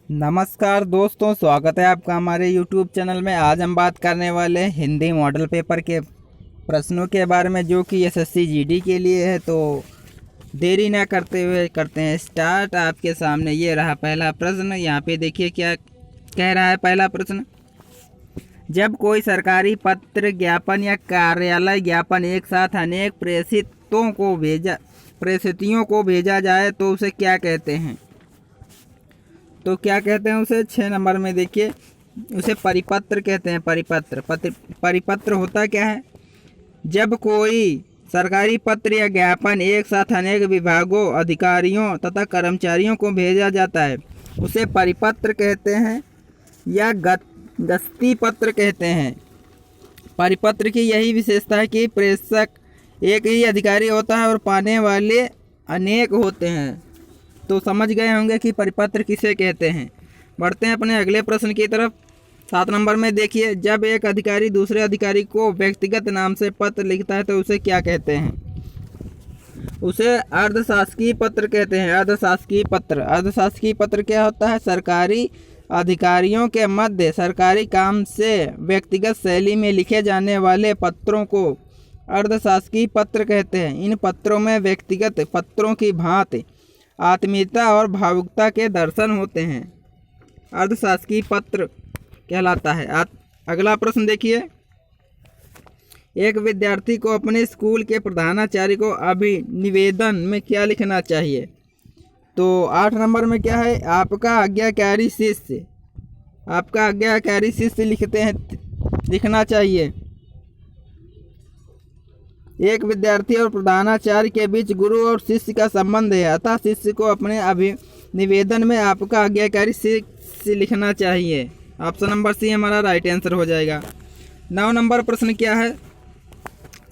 नमस्कार दोस्तों, स्वागत है आपका हमारे YouTube चैनल में। आज हम बात करने वाले हैं हिंदी मॉडल पेपर के प्रश्नों के बारे में, जो कि एसएससी जीडी के लिए है। तो देरी ना करते हुए करते हैं स्टार्ट। आपके सामने ये रहा पहला प्रश्न। यहाँ पे देखिए क्या कह रहा है पहला प्रश्न। जब कोई सरकारी पत्र, ज्ञापन या कार्यालय ज्ञापन एक साथ अनेक प्रेषितियों को भेजा जाए तो उसे क्या कहते हैं? तो क्या कहते हैं उसे? 6 नंबर में देखिए, उसे परिपत्र कहते हैं। परिपत्र होता क्या है? जब कोई सरकारी पत्र या ज्ञापन एक साथ अनेक विभागों, अधिकारियों तथा कर्मचारियों को भेजा जाता है उसे परिपत्र कहते हैं या गस्ती पत्र कहते हैं। परिपत्र की यही विशेषता है कि प्रेषक एक ही अधिकारी होता है और पाने वाले अनेक होते हैं। तो समझ गए होंगे कि परिपत्र किसे कहते हैं। बढ़ते हैं अपने अगले प्रश्न की तरफ। 7 नंबर में देखिए, जब एक अधिकारी दूसरे अधिकारी को व्यक्तिगत नाम से पत्र लिखता है तो उसे क्या कहते हैं? उसे अर्धशासकीय पत्र कहते हैं। अर्धशासकीय पत्र क्या होता है? सरकारी अधिकारियों के मध्य सरकारी काम से व्यक्तिगत शैली में लिखे जाने वाले पत्रों को अर्धशासकीय पत्र कहते हैं। इन पत्रों में व्यक्तिगत पत्रों की भांति आत्मीयता और भावुकता के दर्शन होते हैं। अर्धशासकीय पत्र कहलाता है। अगला प्रश्न देखिए, एक विद्यार्थी को अपने स्कूल के प्रधानाचार्य को अभिनिवेदन में क्या लिखना चाहिए? तो 8 नंबर में क्या है? आपका आज्ञाकारी शिष्य लिखना चाहिए। एक विद्यार्थी और प्रधानाचार्य के बीच गुरु और शिष्य का संबंध है, अतः शिष्य को अपने अभिनिवेदन में आपका आज्ञाकारी शिष्य लिखना चाहिए। ऑप्शन नंबर सी हमारा राइट आंसर हो जाएगा। 9 नंबर प्रश्न क्या है?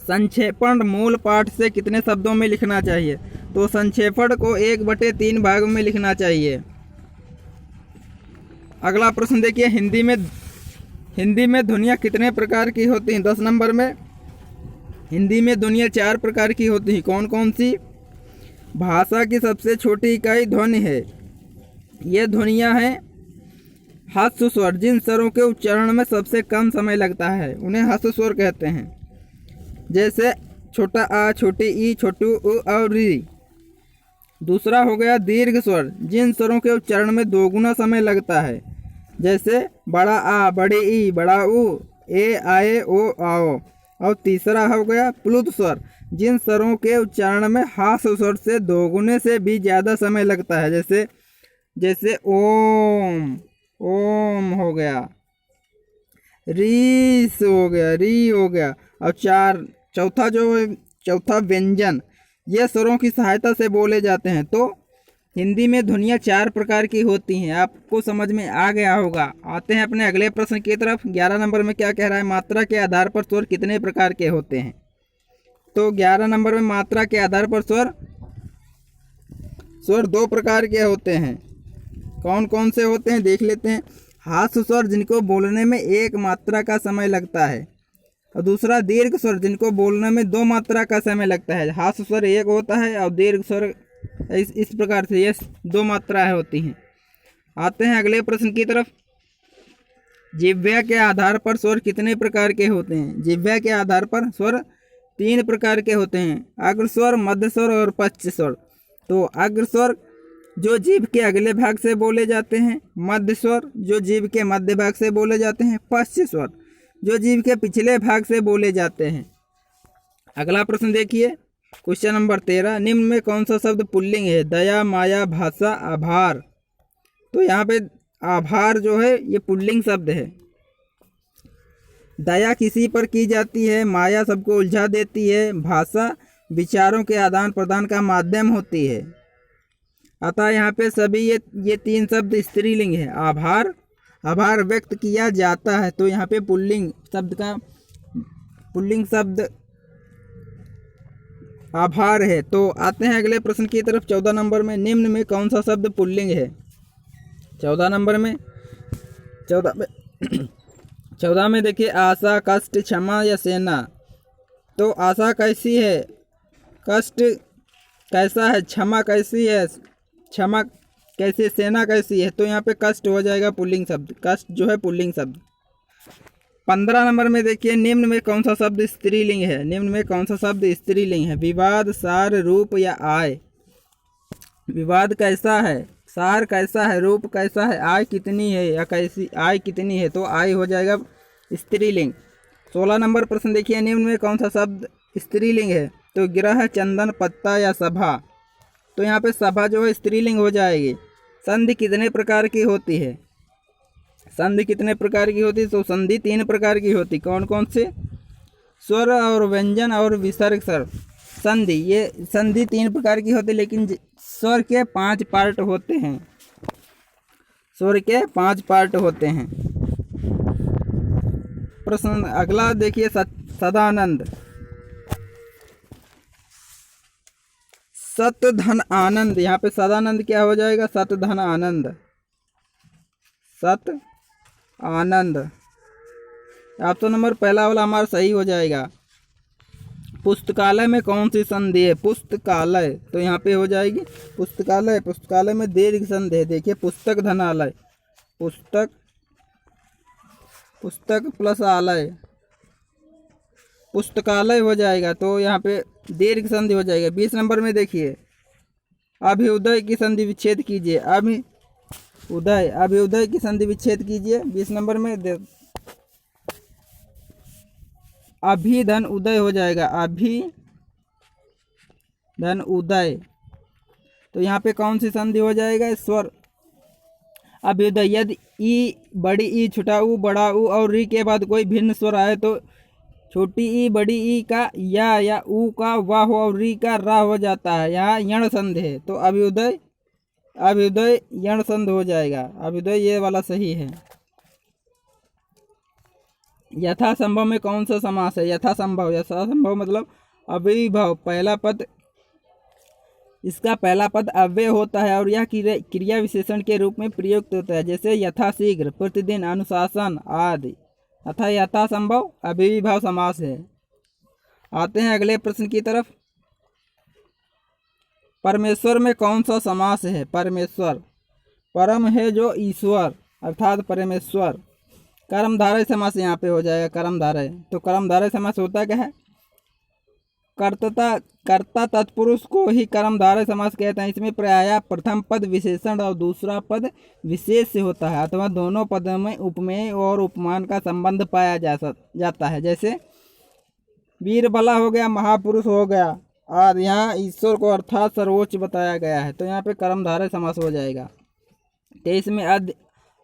संक्षेपण मूल पाठ से कितने शब्दों में लिखना चाहिए? तो संक्षेपण को 1/3 भागों में लिखना चाहिए। अगला प्रश्न देखिए, हिंदी में ध्वनियाँ कितने प्रकार की होती हैं? 10 नंबर में हिंदी में ध्वनियाँ 4 प्रकार की होती हैं। कौन कौन सी? भाषा की सबसे छोटी इकाई ध्वनि है। ये ध्वनियाँ हैं ह्रस्व स्वर, जिन स्वरों के उच्चारण में सबसे कम समय लगता है उन्हें ह्रस्व स्वर कहते हैं। जैसे छोटा आ, छोटी ई, छोटू उ और री। दूसरा हो गया दीर्घ स्वर, जिन स्वरों के उच्चारण में 2 गुना समय लगता है। जैसे बड़ा आ, बड़ी ई, बड़ा उ, ए, आए, ओ, आओ। और तीसरा हो गया प्लुत स्वर, जिन स्वरों के उच्चारण में ह्रस्व स्वर से 2 गुने से भी ज़्यादा समय लगता है। जैसे ओम हो गया, री हो गया। और चौथा व्यंजन, ये स्वरों की सहायता से बोले जाते हैं। तो हिंदी में ध्वनियाँ 4 प्रकार की होती हैं। आपको समझ में आ गया होगा। आते हैं अपने अगले प्रश्न की तरफ। 11 नंबर में क्या कह रहा है? मात्रा के आधार पर स्वर कितने प्रकार के होते हैं? तो 11 नंबर में मात्रा के आधार पर स्वर 2 प्रकार के होते हैं। कौन कौन से होते हैं देख लेते हैं। ह्रस्व स्वर, जिनको बोलने में 1 मात्रा का समय लगता है, और दूसरा दीर्घ स्वर, जिनको बोलने में 2 मात्रा का समय लगता है। ह्रस्व स्वर 1 होता है और दीर्घ स्वर इस प्रकार से ये 2 मात्राएं होती हैं। आते हैं अगले प्रश्न की तरफ। जिह्वा के आधार पर स्वर कितने प्रकार के होते हैं? जिह्वा के आधार पर स्वर 3 प्रकार के होते हैं, अग्र स्वर, मध्य स्वर और पश्च स्वर। तो अग्र स्वर जो जीभ के अगले भाग से बोले जाते हैं, मध्य स्वर जो जीभ के मध्य भाग से बोले जाते हैं, पश्च स्वर जो जीभ के पिछले भाग से बोले जाते हैं। अगला प्रश्न देखिए, क्वेश्चन नंबर 13। निम्न में कौन सा शब्द पुल्लिंग है? दया, माया, भाषा, आभार। तो यहाँ पे आभार जो है ये पुल्लिंग शब्द है। दया किसी पर की जाती है, माया सबको उलझा देती है, भाषा विचारों के आदान प्रदान का माध्यम होती है। अतः यहाँ पे सभी ये 3 शब्द स्त्रीलिंग है। आभार व्यक्त किया जाता है, तो यहाँ पे पुल्लिंग शब्द आभार है। तो आते हैं अगले प्रश्न की तरफ। 14 नंबर में निम्न में कौन सा शब्द पुल्लिंग है? 14 नंबर में 14 में देखिए, आशा, कष्ट, क्षमा या सेना। तो आशा कैसी है? कष्ट कैसा है? क्षमा कैसी है? क्षमा कैसे, सेना कैसी है, तो यहाँ पे कष्ट हो जाएगा पुल्लिंग शब्द, कष्ट जो है पुल्लिंग शब्द। 15 नंबर में देखिए, निम्न में कौन सा शब्द स्त्रीलिंग है, निम्न में कौन सा शब्द स्त्रीलिंग है। विवाद, सार, रूप या आय। विवाद कैसा है, सार कैसा है, रूप कैसा है, आय कितनी है या कैसी, आय कितनी है, तो आय हो जाएगा स्त्रीलिंग। 16 नंबर प्रश्न देखिए, निम्न में कौन सा शब्द स्त्रीलिंग है, तो ग्रह, चंदन, पत्ता या सभा। तो यहाँ पे सभा जो है स्त्रीलिंग हो जाएगी। संधि कितने प्रकार की होती है, संधि कितने प्रकार की होती है, तो संधि 3 प्रकार की होती। कौन कौन से, स्वर और व्यंजन और विसर्ग स्वर। संधि, ये संधि 3 प्रकार की होती है, लेकिन स्वर के 5 पार्ट होते हैं, स्वर के 5 पार्ट होते हैं। प्रश्न अगला देखिए, सदानंद, सत धन आनंद। यहाँ पे सदानंद क्या हो जाएगा, सत धन आनंद, सत आनंद। ऑप्शन नंबर पहला वाला हमारा सही हो जाएगा। पुस्तकालय में कौन सी संधि है, पुस्तकालय, तो यहाँ पे हो जाएगी पुस्तकालय। पुस्तकालय में दीर्घ संधि है, देखिए पुस्तक धनालय, पुस्तक, पुस्तक प्लस आलय, पुस्तकालय हो जाएगा, तो यहाँ पे दीर्घ संधि हो जाएगा। 20 नंबर में देखिए, अभ्युदय की संधि विच्छेद कीजिए, अभ्युदय, अभ्युदय की संधि विच्छेद कीजिए। 20 नंबर में अभिधन उदय हो जाएगा, अभिधन उदय, तो यहाँ पे कौन सी संधि हो जाएगा, स्वर अभ्युदय। यदि ई, बड़ी ई, छोटा ऊ, बड़ा ऊ और री के बाद कोई भिन्न स्वर आए तो छोटी ई, बड़ी ई का या ऊ का वाह और री का रा हो जाता है, यहाँ यण संधि है, तो अभ्युदय, अभ्युदय यण संधि हो जाएगा, अभ्युदय ये वाला सही है। यथासंभव में कौन सा समास है, यथासंभव, यथासंभव मतलब अव्ययीभाव, पहला पद, इसका पहला पद अव्यय होता है और यह क्रिया विशेषण के रूप में प्रयुक्त होता है, जैसे यथाशीघ्र, प्रतिदिन, अनुशासन आदि, अतः यथासंभव अव्ययीभाव समास है। आते हैं अगले प्रश्न की तरफ। परमेश्वर में कौन सा समास है, परमेश्वर, परम है जो ईश्वर अर्थात परमेश्वर। कर्मधारय समास यहाँ पे हो जाएगा, कर्मधारय, तो कर्मधारय समास होता क्या है, कर्ता तत्पुरुष को ही कर्मधारय समास कहते हैं। इसमें प्रायः प्रथम पद विशेषण और दूसरा पद विशेष से होता है, अथवा दोनों पदों में उपमेय और उपमान का संबंध पाया जाता है, जैसे वीरबला हो गया, महापुरुष हो गया, और यहाँ ईश्वर को अर्थात सर्वोच्च बताया गया है, तो यहाँ पे कर्मधारय समास हो जाएगा। 23 में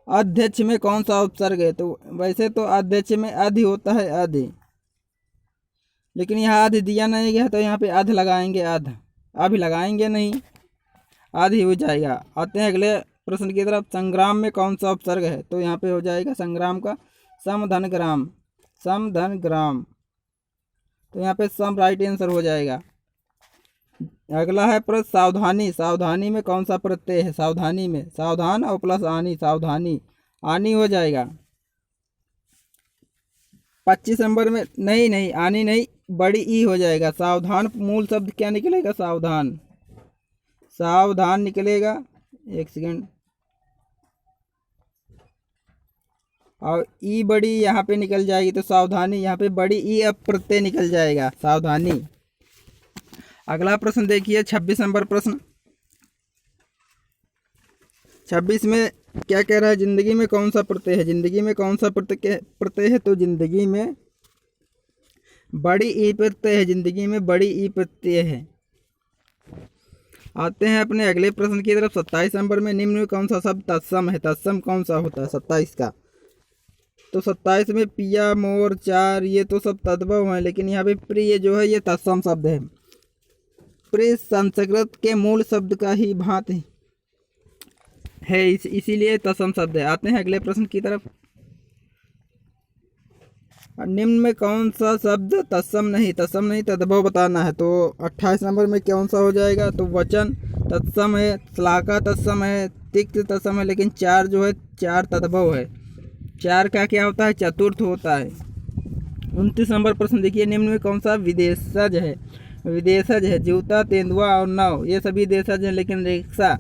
अध्यक्ष में कौन सा उपसर्ग है, तो वैसे तो अध्यक्ष में अधि होता है, अधि, लेकिन यहाँ अधि दिया नहीं गया तो यहाँ पे अध लगाएंगे, अध, अभी लगाएंगे नहीं, आधि हो जाएगा। आते हैं अगले प्रश्न की तरफ। संग्राम में कौन सा उपसर्ग है, तो यहाँ पे हो जाएगा संग्राम का समधन ग्राम, समधन ग्राम, तो यहाँ पे सम राइट आंसर हो जाएगा। अगला है प्रश्न सावधानी, सावधानी में कौन सा प्रत्यय है, सावधानी में सावधान और प्लस आनी, सावधानी, आनी हो जाएगा। 25 नंबर में नहीं आनी नहीं, बड़ी ई हो जाएगा। सावधान मूल शब्द क्या निकलेगा, सावधान, सावधान निकलेगा, एक सेकेंड, और ई बड़ी यहाँ पे निकल जाएगी, तो सावधानी, यहाँ पे बड़ी ई अब प्रत्यय निकल जाएगा, सावधानी। अगला प्रश्न देखिए 26 नंबर प्रश्न। 26 में क्या कह रहा है, जिंदगी में कौन सा प्रत्यय है, जिंदगी में कौन सा प्रत्यय है, तो जिंदगी में बड़ी ई प्रत्यय है, जिंदगी में बड़ी ई प्रत्यय है। आते हैं अपने अगले प्रश्न की तरफ। 27 नंबर में निम्न में कौन सा शब्द तत्सम है, तत्सम कौन सा होता है 27 का, तो 27 में पिया, मोर, चार, ये तो सब तद्भव हैं, लेकिन यहाँ पे प्रिय जो है ये तत्सम शब्द है। प्रिय संस्कृत के मूल शब्द का ही भांति है, इसीलिए तत्सम शब्द है। आते हैं अगले प्रश्न की तरफ। निम्न में कौन सा शब्द तत्सम नहीं, तत्सम नहीं तद्भव बताना है, तो 28 नंबर में कौन सा हो जाएगा, तो वचन तत्सम है, श्लाका तत्सम है, तिक्त तत्सम है, लेकिन चार जो है चार तद्भव है। चार का क्या होता है, चतुर्थ होता है। 29 नंबर प्रश्न देखिए, निम्न में कौन सा विदेशज है, विदेशज है, जूता, तेंदुआ और नाव, ये सभी देशज हैं, लेकिन रिक्शा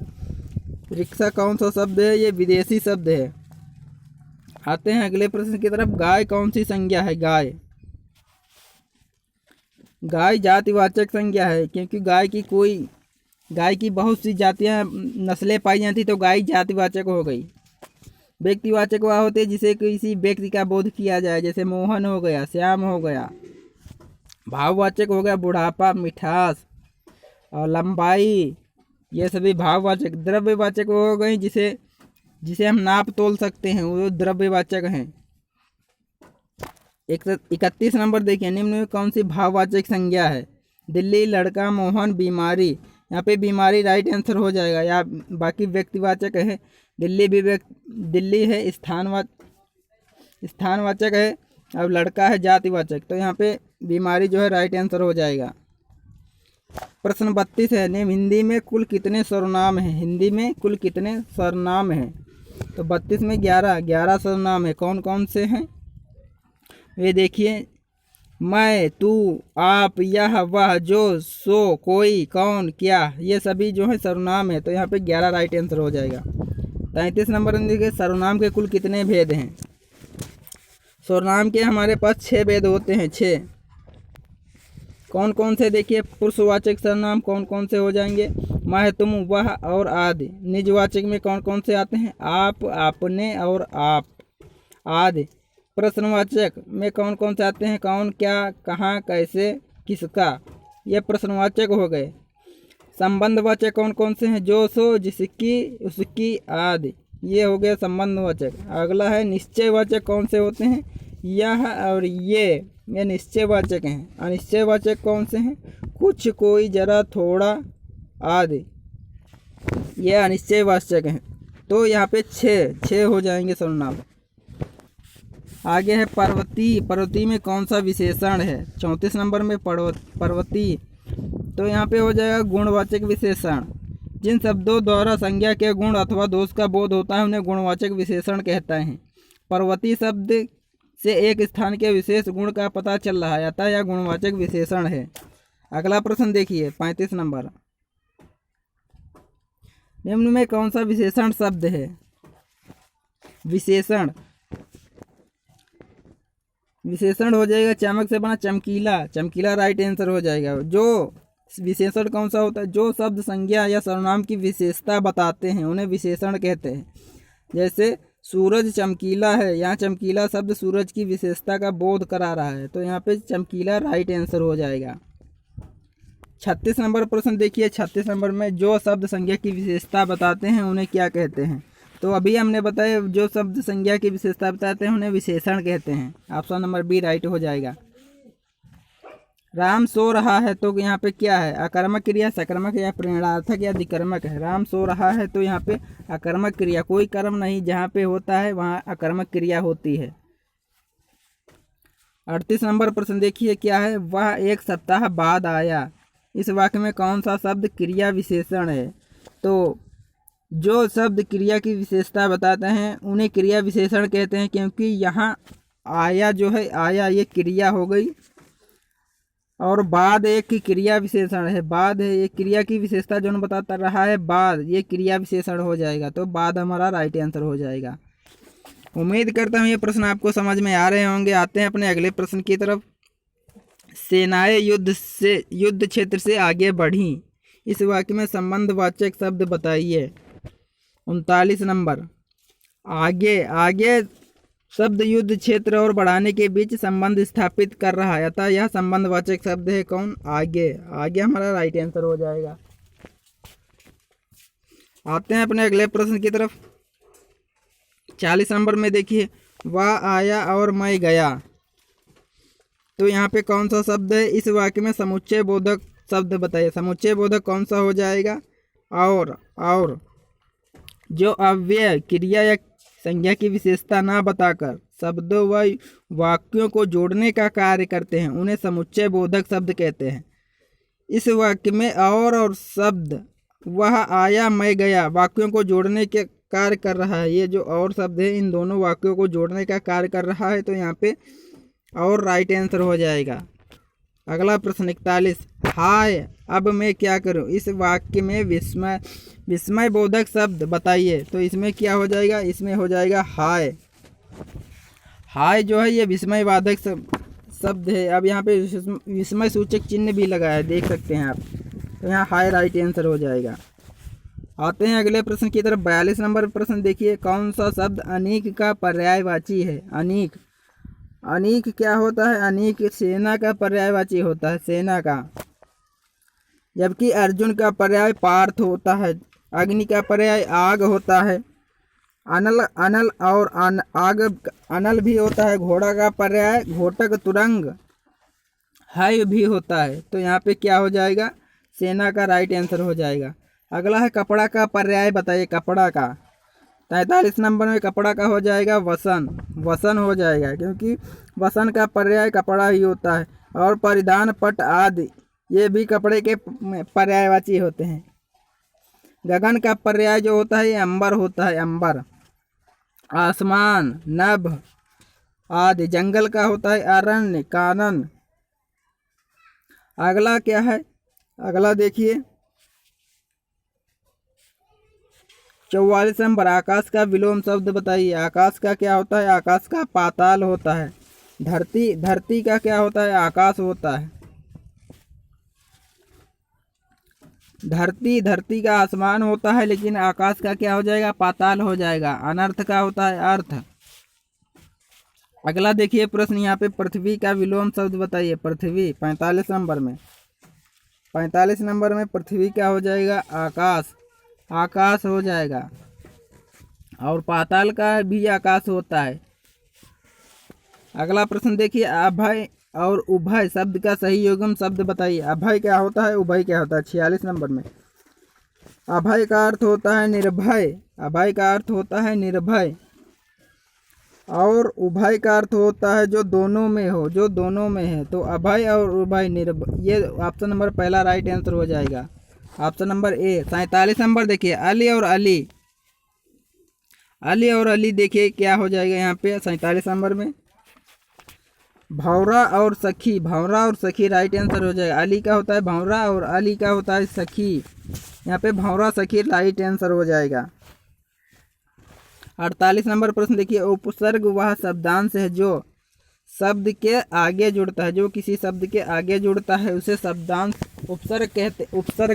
रिक्शा कौन सा शब्द है? ये विदेशी शब्द है। आते हैं अगले प्रश्न की तरफ। गाय कौन सी संज्ञा है? गाय, गाय जातिवाचक संज्ञा है, क्योंकि गाय की बहुत सी जातियां नस्लें पाई जाती, तो गाय जातिवाचक हो गई। व्यक्तिवाचक वह होते हैं जिसे किसी व्यक्ति का बोध किया जाए, जैसे मोहन हो गया, श्याम हो गया। भाववाचक हो गया बुढ़ापा, मिठास और लंबाई, ये सभी भाववाचक। द्रव्यवाचक वो हो गई जिसे हम नाप तोल सकते हैं, वो द्रव्यवाचक हैं। 31 नंबर देखिए, निम्न में कौन सी भाववाचक संज्ञा है? दिल्ली, लड़का, मोहन, बीमारी। यहाँ पे बीमारी राइट आंसर हो जाएगा। या बाकी व्यक्तिवाचक है, दिल्ली है स्थानवाचक है, अब लड़का है जातिवाचक, तो यहाँ पे बीमारी जो है राइट आंसर हो जाएगा। प्रश्न 32 है, निम्न हिंदी में कुल कितने सर्वनाम हैं? हिंदी में कुल कितने सर्वनाम हैं? तो 32 में 11 सर्वनाम है। कौन कौन से हैं? ये देखिए, मैं, तू, आप, यह, वह, जो, सो, कोई, कौन, क्या, ये सभी जो है सर्वनाम है, तो यहाँ पे 11 राइट आंसर हो जाएगा। 33 नंबर में देखिए, सर्वनाम के कुल कितने भेद हैं? सर्वनाम के हमारे पास 6 भेद होते हैं, 6। कौन कौन से? देखिए, पुरुषवाचक सर्वनाम कौन कौन से हो जाएंगे? मैं, तुम, वह और आदि। निजवाचक में कौन कौन से आते हैं? आप, आपने और आप आदि। प्रश्नवाचक में कौन कौन से आते हैं? कौन, क्या, कहाँ, कैसे, किसका, ये प्रश्नवाचक हो गए। संबंधवाचक कौन कौन से हैं? जो, सो, जिसकी, उसकी आदि, ये हो गया संबंधवाचक। अगला है निश्चयवाचक। कौन से होते हैं? यह और ये निश्चयवाचक हैं। अनिश्चयवाचक कौन से हैं? कुछ, कोई, जरा, थोड़ा आदि, ये अनिश्चयवाचक हैं। तो यहाँ पे 6 हो जाएंगे सर्वनाम। आगे है पर्वती। पर्वती में कौन सा विशेषण है? 34 नंबर में पर्वती, तो यहाँ पे हो जाएगा गुणवाचक विशेषण। जिन शब्दों द्वारा संज्ञा के गुण अथवा दोष का बोध होता है उन्हें गुणवाचक विशेषण कहते हैं। पर्वती शब्द से एक स्थान के विशेष गुण का पता चल रहा है, अतः यह गुणवाचक विशेषण है। अगला प्रश्न देखिए, 35 नंबर। निम्न में कौन सा विशेषण शब्द है? विशेषण हो जाएगा चमक से बना, चमकीला। चमकीला राइट आंसर हो जाएगा। जो विशेषण कौन सा होता है? जो शब्द संज्ञा या सर्वनाम की विशेषता बताते हैं उन्हें विशेषण कहते हैं। जैसे सूरज चमकीला है, यहाँ चमकीला शब्द सूरज की विशेषता का बोध करा रहा है, तो यहाँ पे चमकीला राइट आंसर हो जाएगा। 36 नंबर प्रश्न देखिए। 36 नंबर में जो शब्द संज्ञा की विशेषता बताते हैं उन्हें क्या कहते हैं? तो अभी हमने बताया, जो शब्द संज्ञा की विशेषता बताते हैं उन्हें विशेषण कहते हैं। ऑप्शन नंबर बी राइट हो जाएगा। राम सो रहा है, तो यहाँ पे क्या है? अकर्मक क्रिया, सकर्मक या प्रेरणार्थक या अधिकर्मक है? राम सो रहा है, तो यहाँ पे अकर्मक क्रिया, कोई कर्म नहीं, जहाँ पे होता है वहाँ अकर्मक क्रिया होती है। 38 नंबर प्रश्न देखिए, क्या है? वह एक सप्ताह बाद आया। इस वाक्य में कौन सा शब्द क्रिया विशेषण है? तो जो शब्द क्रिया की विशेषता बताते हैं उन्हें क्रिया विशेषण कहते हैं, क्योंकि यहाँ आया जो है, आया ये क्रिया हो गई, और बाद एक की क्रिया विशेषण है। बाद है ये क्रिया की विशेषता जो बताता रहा है, बाद ये क्रिया विशेषण हो जाएगा, तो बाद हमारा राइट आंसर हो जाएगा। उम्मीद करता हूँ ये प्रश्न आपको समझ में आ रहे होंगे। आते हैं अपने अगले प्रश्न की तरफ। सेनाएं युद्ध क्षेत्र से आगे बढ़ी। इस वाक्य में संबंधवाचक शब्द बताइए। 39 नंबर। आगे शब्द युद्ध क्षेत्र और बढ़ाने के बीच संबंध स्थापित कर रहा है, अतः यह संबंधवाचक शब्द है। कौन? आगे हमारा राइट आंसर हो जाएगा। आते हैं अपने अगले प्रश्न की तरफ। 40 नंबर में देखिए, वह आया और मैं गया, तो यहाँ पे कौन सा शब्द है? इस वाक्य में समुच्चय बोधक शब्द बताइए। समुच्चय बोधक कौन सा हो जाएगा? और जो अव्यय क्रिया या संज्ञा की विशेषता ना बताकर शब्दों व वाक्यों को जोड़ने का कार्य करते हैं उन्हें समुच्चय बोधक शब्द कहते हैं। इस वाक्य में और शब्द वह आया मैं गया वाक्यों को जोड़ने के कार्य कर रहा है। ये जो और शब्द है इन दोनों वाक्यों को जोड़ने का कार्य कर रहा है, तो यहाँ पे और राइट आंसर हो जाएगा। अगला प्रश्न 41, हाय अब मैं क्या करूं। इस वाक्य में विस्मय बोधक शब्द बताइए। तो इसमें क्या हो जाएगा, इसमें हो जाएगा हाय। हाय जो है ये विस्मय बाधक शब्द है। अब यहाँ पे विस्मय सूचक चिन्ह भी लगा है, देख सकते हैं आप। तो यहाँ हाय राइट आंसर हो जाएगा। आते हैं अगले प्रश्न की तरफ। 42 नंबर प्रश्न देखिए, कौन सा शब्द अनीक का पर्यायवाची है। अनीक, अनीक क्या होता है, अनीक सेना का पर्यायवाची होता है, सेना का। जबकि अर्जुन का पर्याय पार्थ होता है। अग्नि का पर्याय आग होता है। अनल, अनल और आग अनल भी होता है। घोड़ा का पर्याय घोटक तुरंग है भी होता है। तो यहाँ पे क्या हो जाएगा, सेना का राइट आंसर हो जाएगा। अगला है कपड़ा का पर्याय बताइए। कपड़ा का 43 नंबर में कपड़ा का हो जाएगा वसन। वसन हो जाएगा, क्योंकि वसन का पर्याय कपड़ा ही होता है। और परिधान, पट आदि ये भी कपड़े के पर्यायवाची होते हैं। गगन का पर्याय जो होता है ये अंबर होता है, अंबर। आसमान, नभ आदि। जंगल का होता है अरण्य, कानन। अगला क्या है, अगला देखिए 44 नंबर, आकाश का विलोम शब्द बताइए। आकाश का क्या होता है, आकाश का पाताल होता है। धरती, धरती का क्या होता है, आकाश होता है। धरती, धरती का आसमान होता है, लेकिन आकाश का क्या हो जाएगा, पाताल हो जाएगा। अनर्थ का होता है अर्थ। अगला देखिए प्रश्न यहाँ पे, पृथ्वी का विलोम शब्द बताइए। पृथ्वी 45 नंबर में, 45 नंबर में पृथ्वी क्या हो जाएगा, आकाश। आकाश हो जाएगा। और पाताल का भी आकाश होता है। अगला प्रश्न देखिए, अभय और उभय शब्द का सही युग्म शब्द बताइए। अभय क्या होता है, उभय क्या होता है। 46 नंबर में अभय का अर्थ होता है निर्भय। अभय का अर्थ होता है निर्भय। और उभय का अर्थ होता है जो दोनों में हो, जो दोनों में है। तो अभय और उभय, निर्भय, ये ऑप्शन नंबर पहला राइट आंसर हो जाएगा। Option number A. 47 नंबर देखिए, अली और अली। अली और अली देखिए क्या हो जाएगा यहाँ पे 47 नंबर में। भंवरा और सखी, भंवरा और सखी राइट आंसर हो जाएगा। अली का होता है भंवरा और अली का होता है सखी। यहाँ पे भंवरा सखी राइट आंसर हो जाएगा। 48 नंबर प्रश्न देखिए, उपसर्ग वह शब्दांश है जो शब्द के आगे जुड़ता है। जो किसी शब्द के आगे जुड़ता है उसे शब्दांश उपसर्ग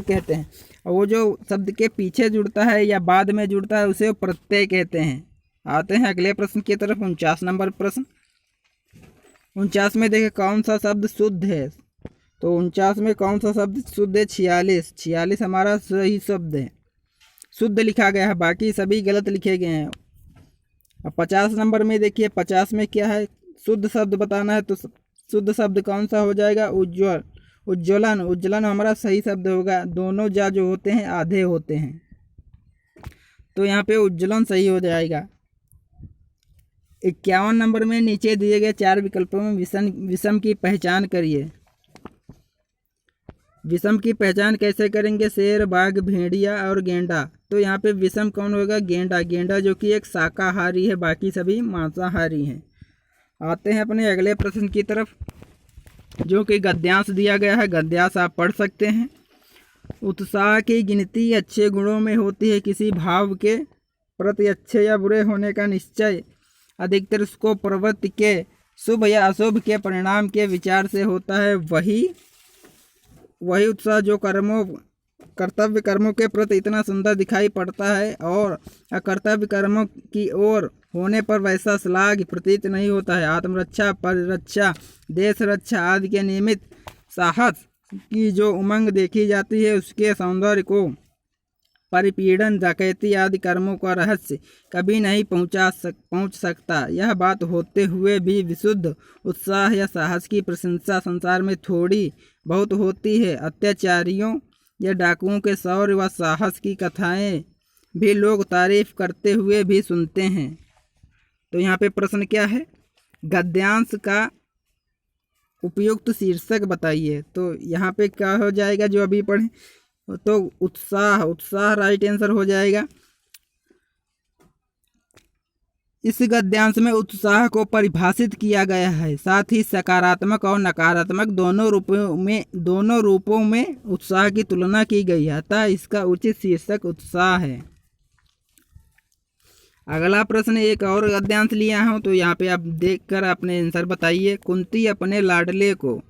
कहते हैं। और वो जो शब्द के पीछे जुड़ता है या बाद में जुड़ता है उसे प्रत्यय कहते हैं। आते हैं अगले प्रश्न की तरफ। 49 नंबर प्रश्न। 49 में देखिए, कौन सा शब्द शुद्ध है। तो 49 में कौन सा शब्द शुद्ध है, 46 हमारा सही शब्द है, शुद्ध लिखा गया है, बाकी सभी गलत लिखे गए हैं। अब 50 नंबर में देखिए, 50 में क्या है, शुद्ध शब्द बताना है। तो शुद्ध शब्द कौन सा हो जाएगा, उज्ज्वल, उज्ज्वलन। उज्ज्वलन हमारा सही शब्द होगा। दोनों जा जो होते हैं आधे होते हैं, तो यहाँ पे उज्ज्वलन सही हो जाएगा। 51 नंबर में नीचे दिए गए 4 विकल्पों में विषम की पहचान करिए। विषम की पहचान कैसे करेंगे, शेर, बाघ, भेड़िया और गेंडा। तो यहाँ पे विषम कौन होगा, गेंडा। गेंडा जो कि एक शाकाहारी है, बाकी सभी मांसाहारी हैं। आते हैं अपने अगले प्रश्न की तरफ, जो कि गद्यांश दिया गया है। गद्यांश आप पढ़ सकते हैं। उत्साह की गिनती अच्छे गुणों में होती है। किसी भाव के प्रति अच्छे या बुरे होने का निश्चय अधिकतर उसको प्रवृत्ति के शुभ या अशुभ के परिणाम के विचार से होता है। वही उत्साह जो कर्तव्य कर्मों के प्रति इतना सुंदर दिखाई पड़ता है और अकर्तव्य कर्मों की ओर होने पर वैसा श्लाघ्य प्रतीत नहीं होता है। आत्मरक्षा, परिरक्षा, देश रक्षा आदि के निमित्त साहस की जो उमंग देखी जाती है, उसके सौंदर्य को परिपीड़न, डकैती आदि कर्मों का रहस्य कभी नहीं पहुंच सकता। यह बात होते हुए भी विशुद्ध उत्साह या साहस की प्रशंसा संसार में थोड़ी बहुत होती है। अत्याचारियों या डाकुओं के शौर्य व साहस की कथाएं भी लोग तारीफ करते हुए भी सुनते हैं। तो यहाँ पे प्रश्न क्या है, गद्यांश का उपयुक्त शीर्षक बताइए। तो यहाँ पे क्या हो जाएगा, जो अभी पढ़े, तो उत्साह राइट आंसर हो जाएगा। इस गद्यांश में उत्साह को परिभाषित किया गया है, साथ ही सकारात्मक और नकारात्मक दोनों रूपों में उत्साह की तुलना की गई है, अतः इसका उचित शीर्षक उत्साह है। अगला प्रश्न एक और गद्यांश लिया हूँ, तो यहाँ पे आप देखकर अपने आंसर बताइए। कुंती अपने लाडले को,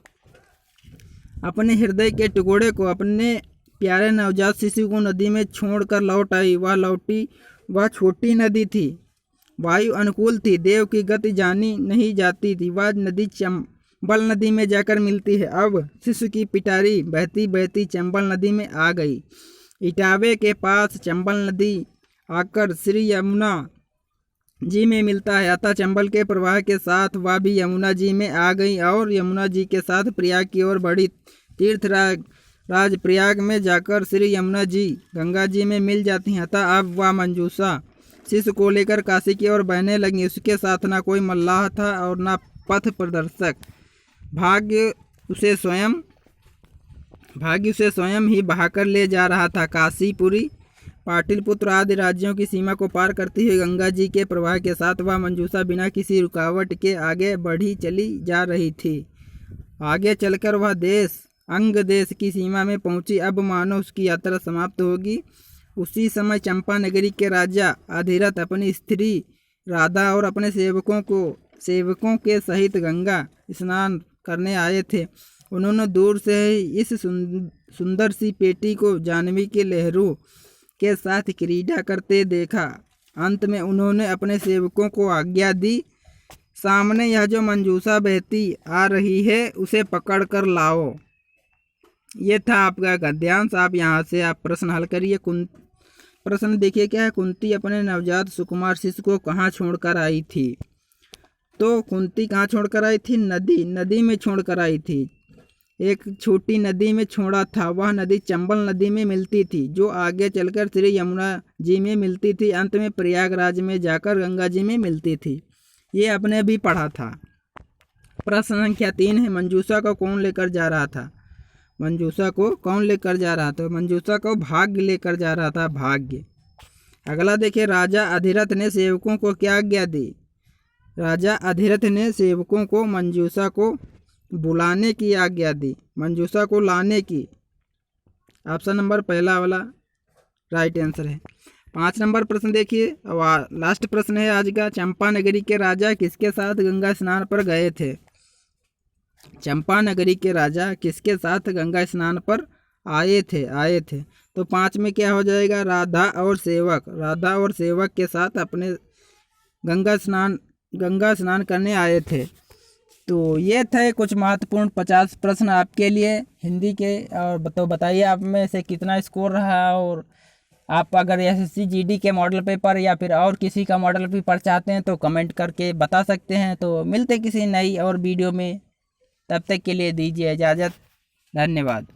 अपने हृदय के टुकड़े को, अपने प्यारे नवजात शिशु को नदी में छोड़कर लौट आई। वह छोटी नदी थी, वायु अनुकूल थी, देव की गति जानी नहीं जाती थी। वह नदी चंबल नदी में जाकर मिलती है। अब शिशु की पिटारी बहती बहती चंबल नदी में आ गई। इटावे के पास चंबल नदी आकर श्री यमुना जी में मिलता है, अतः चंबल के प्रवाह के साथ वह भी यमुना जी में आ गई और यमुना जी के साथ प्रयाग की ओर बढ़ी। तीर्थराज प्रयाग में जाकर श्री यमुना जी गंगा जी में मिल जाती हैं, अतः अब वह मंजूषा शिशु को लेकर काशी की ओर बहने लगी। उसके साथ न कोई मल्लाह था और न पथ प्रदर्शक। भाग्य उसे स्वयं ही बहाकर ले जा रहा था। काशीपुरी, पाटलिपुत्र आदि राज्यों की सीमा को पार करती हुई गंगा जी के प्रवाह के साथ वह मंजूषा बिना किसी रुकावट के आगे बढ़ी चली जा रही थी। आगे चलकर वह अंग देश की सीमा में पहुंची। अब मानो उसकी यात्रा समाप्त होगी। उसी समय चंपा नगरी के राजा अधिरथ अपनी स्त्री राधा और अपने सेवकों के सहित गंगा स्नान करने आए थे। उन्होंने दूर से ही इस सुंदर सी बेटी को जाह्नवी के लहरों के साथ क्रीड़ा करते देखा। अंत में उन्होंने अपने सेवकों को आज्ञा दी, सामने यह जो मंजूषा बहती आ रही है उसे पकड़ कर लाओ। ये था आपका गद्यांश। आप यहाँ से आप प्रश्न हल करिए। प्रश्न देखिए क्या है, कुंती अपने नवजात सुकुमार शिशु को कहाँ छोड़कर आई थी? तो कुंती कहाँ छोड़कर आई थी? नदी में छोड़कर आई थी। एक छोटी नदी में छोड़ा था। वह नदी चंबल नदी में मिलती थी, जो आगे चलकर श्री यमुना जी में मिलती थी। अंत में प्रयागराज में जाकर गंगा जी में मिलती थी। ये आपने भी पढ़ा था। प्रश्न संख्या 3 है, मंजूषा को कौन लेकर जा रहा था? मंजूषा को कौन लेकर जा रहा था? मंजूषा को भाग्य लेकर जा रहा था, भाग्य। अगला देखिए, राजा अधिरथ ने सेवकों को क्या आज्ञा दी? राजा अधिरथ ने सेवकों को मंजूषा को बुलाने की आज्ञा दी, मंजूषा को लाने की। ऑप्शन नंबर पहला वाला राइट आंसर है। 5 नंबर प्रश्न देखिए, और लास्ट प्रश्न है आज का। चंपा नगरी के राजा किसके साथ गंगा स्नान पर गए थे? चंपा नगरी के राजा किसके साथ गंगा स्नान पर आए थे? तो 5 में क्या हो जाएगा? राधा और सेवक के साथ अपने गंगा स्नान करने आए थे। तो ये थे कुछ महत्वपूर्ण 50 प्रश्न आपके लिए हिंदी के। और तो बताइए आप में से कितना स्कोर रहा, और आप अगर एसएससी जीडी के मॉडल पेपर या फिर और किसी का मॉडल पेपर चाहते हैं तो कमेंट करके बता सकते हैं। तो मिलते किसी नई और वीडियो में, तब तक के लिए दीजिए इजाज़त। धन्यवाद।